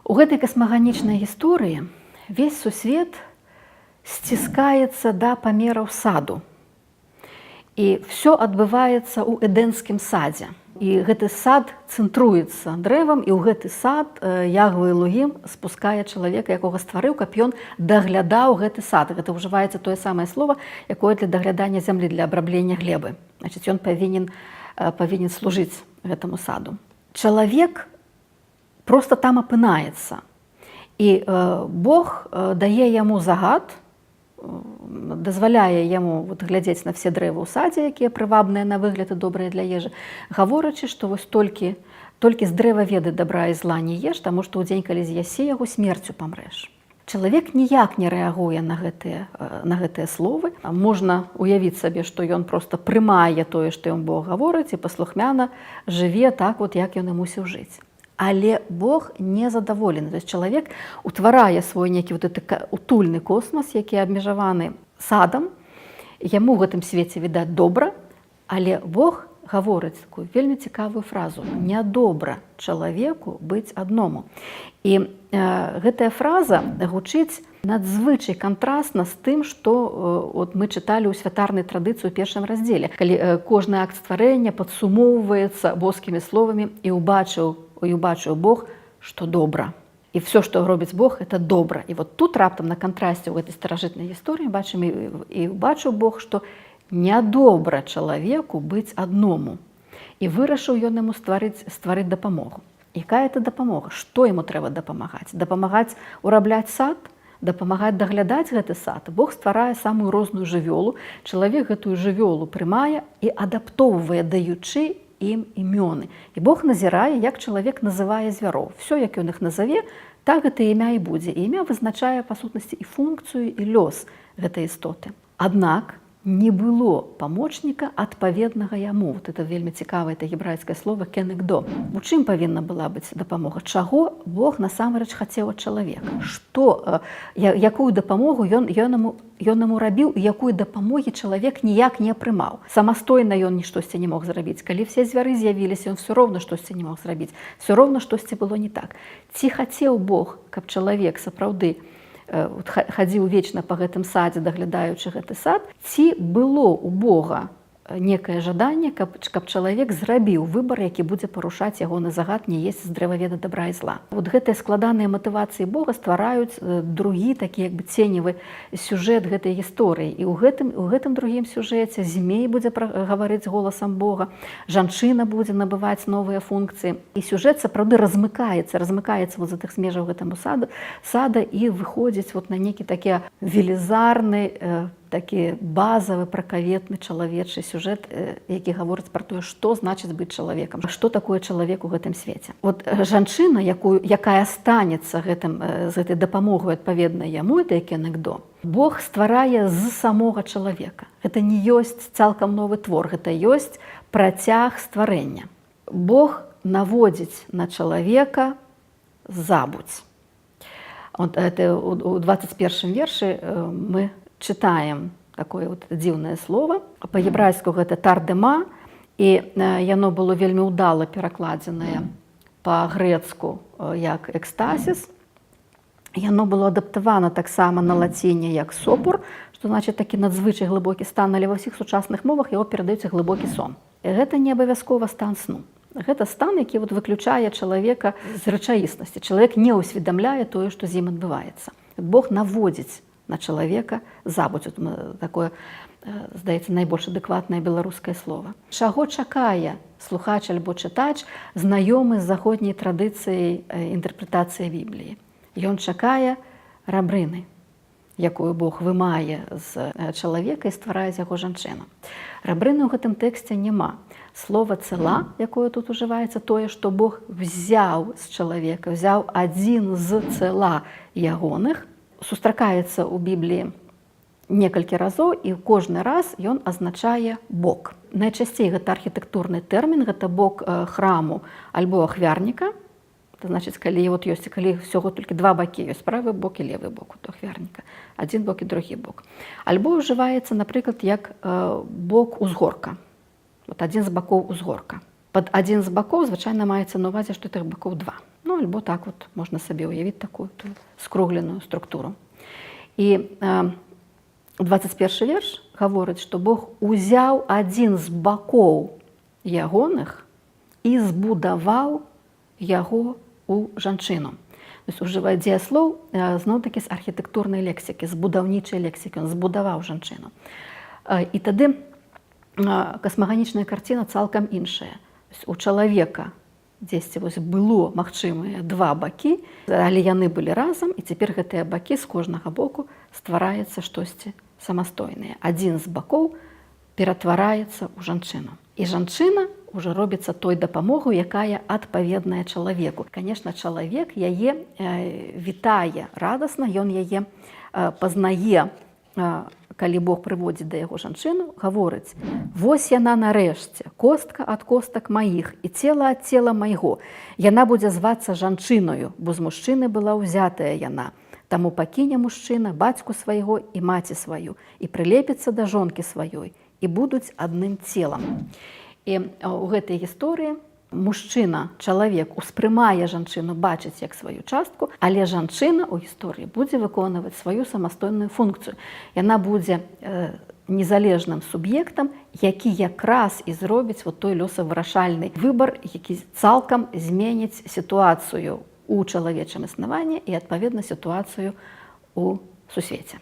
У гэтай касмаганічнай гісторыі весь сусвет сціскаецца да памераў саду. І все адбываецца ў эдэнскім садзе. І гэты сад цэнтруецца дрэвам, і ў гэты сад Ягве Элогім спускае чалавека, якога стварыў, каб ён даглядаў гэты сад. Гэта ўжываецца тое самае слово, якое для даглядання зямлі, для абраблення глебы. Значыць, ён павінен служыць гэтаму саду. Чалавек проста там апынаецца. І Бог дае яму загад, дазваляе яму глядзець на все дрэвы ў садзе, якія прывабныя на выгляд і добрыя для ежы, гаворачы, што вось толькі з дрэва веды добра і зла не еш, таму што ў дзень, калі з'ясі яго, смерцю памрэш. Чалавек ніяк не рэагуе на гэтыя словы. Можна уявіць сабе, што ён проста прымае тое, што ён Бог гаворыць, і паслухмяна жыве так, як ён і мусіў жыць. Але Бог не задаволены. То есть чалавек утварае свой нейкі утульны космас, які абмежаваны садам. Яму ў гэтым свеце відаць добра, але Бог гаворыць такую вельмі цікавую фразу: нядобра чалавеку быць адному. І гэтая фраза гучыць надзвычай кантрасна з тым, што мы чыталі ў святарнай традыцыі ў першым раздзеле, калі кожны акт стварэння падсумоўваецца боскімі словамі і убачыў Бог, што добра. І все, што робіць Бог, это добра. І вот тут раптам на кантрасце ў гэтай старажытнай гісторыі бачым і убачыў Бог, што нядобра чалавеку быць адному. І вырашыў ён яму стварыць дапамогу. Якая это дапамога? Што яму трэба дапамагаць? Дапамагаць урабляць сад? Дапамагаць даглядаць гэты сад? Бог стварае самую розную жывёлу. Чалавек гэтую жывёлу прымае і адаптоўвае, даючы ім імёны. І Бог назірае, як чалавек называе звяроў. Все, як ён іх назаве, так гэта імя і будзе. І імя вызначае, па сутнасці, і функцыю, і лёс гэтай істоты. Аднак не было памочніка адпаведнага яму. Вот это вельмі цікавае, это гебрайскае слово кенегдо. У чым павінна была быць дапамога? Чаго Бог насамрэч хацеў ад чалавека? Якую дапамогу ён яму рабіў, і якую дапамогі чалавек ніяк не прымаў. Самастойна ён штосьці не мог зрабіць. Калі все звяры з'явіліся, ён все роўна штосьці не мог зрабіць. Все роўна штосьці было не так. Ці хацеў Бог, каб чалавек сапраўды хадзіў вечна па гэтым садзе, даглядаючы гэты сад, ці было ў Бога некае жаданне, каб чалавек зрабіў выбар, які будзе парушаць ягоны загад не есці з дрэва веды добра і зла. Вот гэтыя складаныя матывацыі Бога ствараюць другі такі як бы ценевы сюжэт гэтай гісторыі. І ў гэтым другім сюжэце змей будзе гаварыць голасам Бога, жанчына будзе набываць новыя функцыі. І сюжэт сапраўды размыкаецца вот з гэтых межаў гэтаму сада і выходзіць вот на нейкі такі велізарны, такі базавы, пракаветны чалавечы сюжэт, які гаворыць пра тое, што значыць быць чалавекам, што такое чалавек у гэтым свеце. Вот жанчына, якая станецца з гэтай дапамогай адпаведнай яму, это кенегдо, Бог стварае з самога чалавека. Гэта не ёсць цалкам новы твор, гэта ёсць працяг стварэння. Бог наводзіць на чалавека забудзь. У 21 вершы мы чытаем такое вот дзіўнае слово. Па-гебрайску гэта тардема, і яно было вельмі ўдала перакладзенае па-грэцку як экстасіс. Яно было адаптавана таксама на лаціне як сопур, што значыць такі надзвычай глыбокі стан, але ва ўсіх сучасных мовах яго перадаюць глыбокі сон. І гэта не абавязкова стан сну. Гэта стан, які выключае чалавека з рэчаіснасці. Чалавек не ўсведамляе тое, што з ім адбываецца. Бог наводзіць на чалавека забудзь. Такое, здаецца, найбольш адэкватнае беларускае слово. Чаго чакае слухач альбо чытач, знаёмы з заходняй традыцыяй інтэрпрэтацыі Бібліі? Ён чакае рабрыны, якую Бог вымае з чалавека і стварае з яго жанчыну. Рабрыны ў гэтым тэксце няма. Слова цела, якое тут ужываецца, тое, што Бог взяў з чалавека, взяў адзін з цела ягоных, сустракаецца ў Бібліі некалькі разоў, і кожны раз ён азначае бок. Найчасцей гэта архітэктурны тэрмін, гэта бок храму альбо ахвярніка. Это значыць, калі ўсяго толькі два бакі ёсць, правы бок і левы бок у ахвярніка, адзін бок і другі бок. Альбо ўжываецца, напрыклад, як бок узгорка. Вот адзін з бакоў узгорка. Пад адзін з бакоў звычайна маецца на ўвазе, што тых бакоў два. Ну, альбо так вот можна сабе ўявіць такую скругленую структуру. І 21 верш гаворыць, што Бог узяў адзін з бакоў ягоных і збудаваў яго у жанчыну. То есть ужывае дзеяслоў зноў-такі з архітэктурнай лексікі, з будаўнічай лексікі, ён збудаваў жанчыну. І тады касмаганічная карціна цалкам іншая. У чалавека дзесьці было магчымыя два бакі, але яны былі разам, і цяпер гэтыя бакі з кожнага боку ствараецца штосьці самастойнае. Адзін з бакоў ператвараецца ў жанчыну. І жанчына ўжо робіцца той дапамогай, якая адпаведная чалавеку. Канешне, чалавек яе вітае радасна, ён яе пазнае, калі Бог прыводзіць да яго жанчыну, гаворыць: «Вось яна нарэшце, костка ад костак маіх і цела ад цела майго. Яна будзе звацца жанчыною, бо з мужчыны была ўзятая яна. Таму пакіне мужчына бацьку свайго і маці сваю, і прылепіцца да жонкі сваёй, і будуць адным целам». І ў гэтай гісторыі мужчына, чалавек успрымае жанчыну, бачыць як сваю частку, але жанчына ў гісторыі будзе выконваць сваю самастойную функцыю. Яна будзе незалежным суб'ектам, які якраз і зробіць той лёсавырашальны выбар, які цалкам зменіць сітуацыю ў чалавечым існаванні і, адпаведна, сітуацыю ў сусвеце.